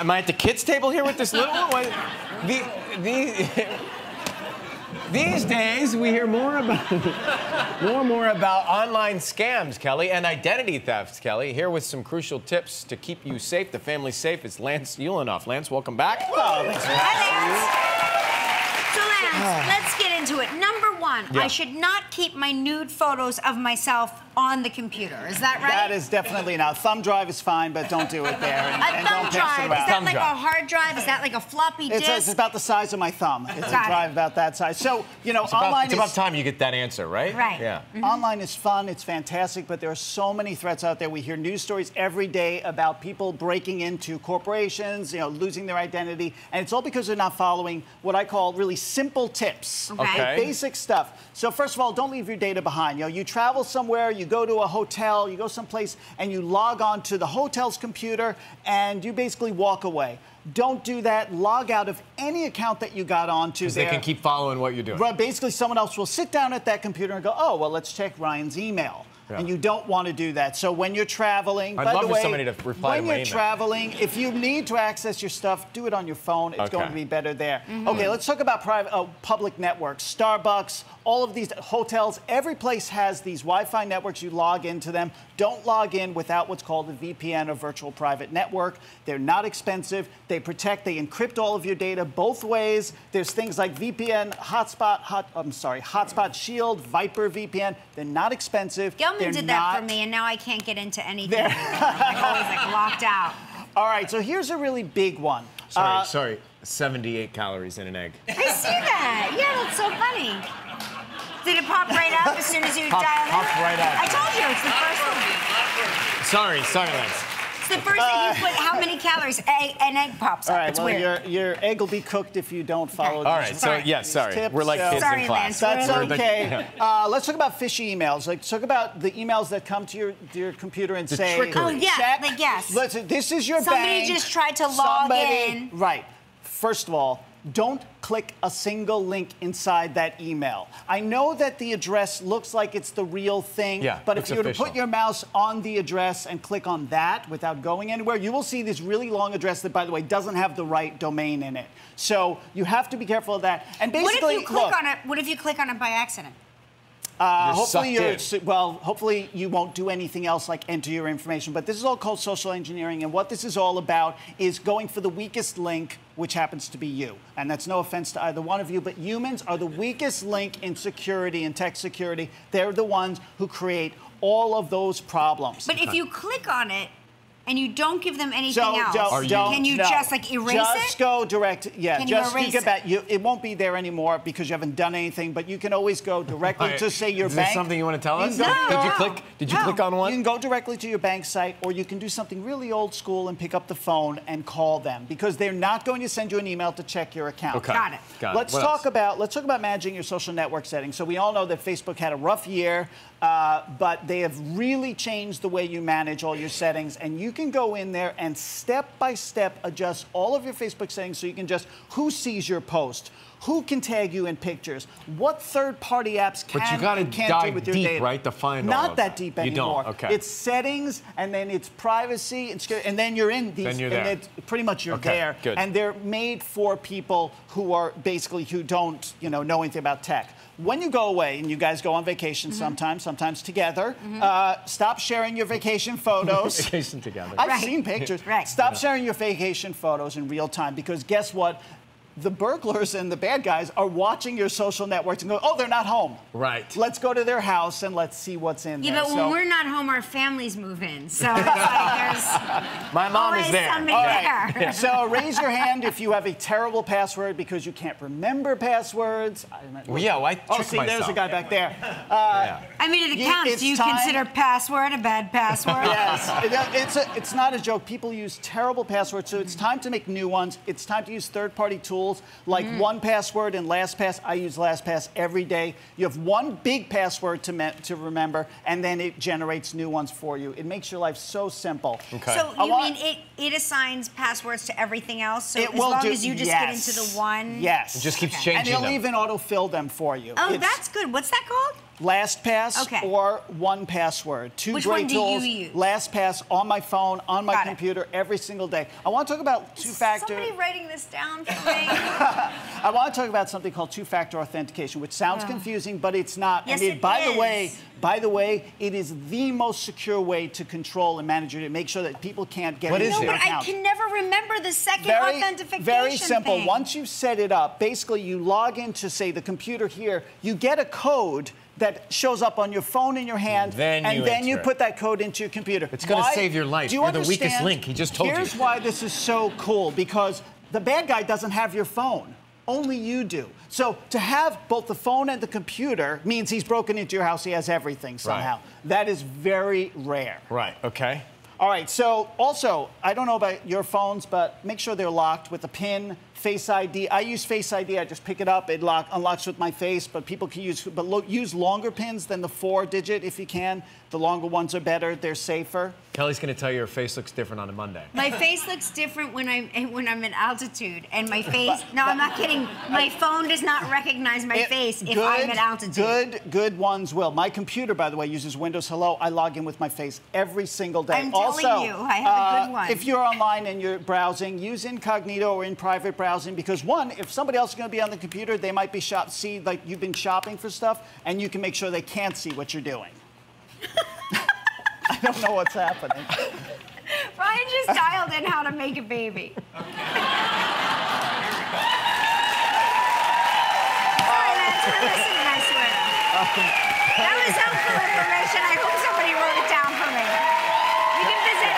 Am I at the kids' table here with this little one? These days, we hear more about online scams, Kelly, and identity thefts, Kelly. Here with some crucial tips to keep you safe, the family safe, is Lance Ulanoff. Lance, welcome back. Hello. So, Lance, let's get into it. Number one, I should not keep my nude photos of myself on the computer. Is that right? That is definitely not. Thumb drive is fine, but don't do it there. And thumb don't drive, it is that like a hard drive? Is that like a floppy disk? It's about the size of my thumb. It's a drive about that size. So, you know, online it's about time you get that answer, right? Right. Yeah. Online is fun, it's fantastic, but there are so many threats out there. We hear news stories every day about people breaking into corporations, you know, losing their identity, and it's all because they're not following what I call really simple tips. Okay. Basic stuff. So first of all, don't leave your data behind. You know, you travel somewhere, you go to a hotel, you go someplace, and you log on to the hotel's computer, and you basically walk away. Don't do that. Log out of any account that you got onto there. Because they can keep following what you're doing. Right, basically, someone else will sit down at that computer and go, oh, well, let's check Ryan's email. Yeah. And you don't want to do that. So when you're traveling, by the way, somebody to reply to my email. When you're traveling, if you need to access your stuff, do it on your phone. It's going to be better there. Okay, let's talk about public networks. Starbucks, all of these hotels, every place has these Wi-Fi networks. You log into them. Don't log in without what's called a VPN, or virtual private network. They're not expensive. They protect, they encrypt all of your data both ways. There's things like VPN, Hotspot Shield, Viper VPN. They're not expensive. Gelman did that for me, and now I can't get into anything. I'm always like locked out. All right, so here's a really big one. Sorry, 78 calories in an egg. I see that. Yeah, that's so funny. Did it pop right up as soon as you dialed in? Pop right up. I told you, it's the first one. Sorry, Lance. It's the first thing you put, how many calories? An egg pops up. All right, it's well, weird. Your egg will be cooked if you don't follow All right, so, sorry. tips. We're like kids in class. That's okay. Let's talk about fishy emails. Like, talk about the emails that come to your computer and say, trickery. Oh, yeah, check. like, yes. Listen, this is your Somebody bank. just tried to log in. Right. First of all, don't click a single link inside that email. I know that the address looks like it's the real thing, but if you were to put your mouse on the address and click on that without going anywhere, you will see this really long address that, by the way, doesn't have the right domain in it. So you have to be careful of that. And basically, what if you click on it? What if you click on it by accident? Hopefully you won't do anything else like enter your information. But this is all called social engineering, and what this is all about is going for the weakest link, which happens to be you. And that's no offense to either one of you, but humans are the weakest link in security, in tech security. They're the ones who create all of those problems. But if you click on it, and you don't give them anything else, can you just like erase it? Just go direct. Yeah, can just you erase think about it won't be there anymore because you haven't done anything. But you can always go directly to say your bank. Is there something you want to tell us? No. Did you click on one? You can go directly to your bank site, or you can do something really old school and pick up the phone and call them because they're not going to send you an email to check your account. Okay. Got it. Let's talk about managing your social network settings. So we all know that Facebook had a rough year, but they have really changed the way you manage all your settings, and you can go in there and step by step adjust all of your Facebook settings so you can just who sees your post, who can tag you in pictures, what third-party apps can and can't do with your data. Right, to find Not all of that deep anymore. You don't, okay. It's settings, and then it's privacy, and then you're in these. Then you're there. And pretty much you're there. Good. And they're made for people who are basically who don't know anything about tech. When you go away, and you guys go on vacation sometimes together, stop sharing your vacation photos. Vacation together. I've seen pictures. Stop sharing your vacation photos in real time because guess what? The burglars and the bad guys are watching your social networks and go, oh, they're not home. Right. Let's go to their house and let's see what's in there. Yeah, but when we're not home, our families move in. So it's like there's my mom is there. Somebody there. So raise your hand if you have a terrible password because you can't remember passwords. I tricked myself. There's a guy back there. I mean, it counts. Do you consider password a bad password? Yes. It's not a joke. People use terrible passwords, so it's time to make new ones. It's time to use third-party tools like 1Password and LastPass. I use LastPass every day. You have one big password to remember, and then it generates new ones for you. It makes your life so simple. Okay. So you mean it assigns passwords to everything else? So as long as you just get into the one? Yes. It just keeps changing and it'll even autofill them for you. Oh, that's good. What's that called? LastPass or 1Password. Two Which great one do tools. you use? LastPass on my phone, on my computer, every single day. I want to talk about two-factor. Somebody writing this down for me. I want to talk about something called two-factor authentication, which sounds confusing, but it's not. Yes, and by the way, it is the most secure way to control and manage it, to make sure that people can't get into your account. I can never remember the second authentication Very simple. thing. Once you set it up, basically you log into, say, the computer here, you get a code that shows up on your phone in your hand, and then you put that code into your computer. It's going to save your life. You're the weakest link. He just told you. Here's why this is so cool, because the bad guy doesn't have your phone. Only you do. So to have both the phone and the computer means he's broken into your house. He has everything somehow. Right. That is very rare. Right. Okay. All right. So also, I don't know about your phones, but make sure they're locked with a PIN, Face ID. I use Face ID. I just pick it up. It unlocks with my face. But people can use longer pins than the 4-digit if you can. The longer ones are better. They're safer. Kelly's going to tell you her face looks different on a Monday. My face looks different when I'm at altitude, and my face. No, I'm not kidding. My phone does not recognize my face if I'm at altitude. Good ones will. My computer, by the way, uses Windows Hello. I log in with my face every single day. I'm telling you, I have a good one. If you're online and you're browsing, use incognito or in private browsing, because one, if somebody else is going to be on the computer, they might be see like you've been shopping for stuff, and you can make sure they can't see what you're doing. I don't know what's happening. Ryan just dialed in how to make a baby. Sorry, Lance, we're listening, I swear. That was helpful information. I hope somebody wrote it down for me. You can visit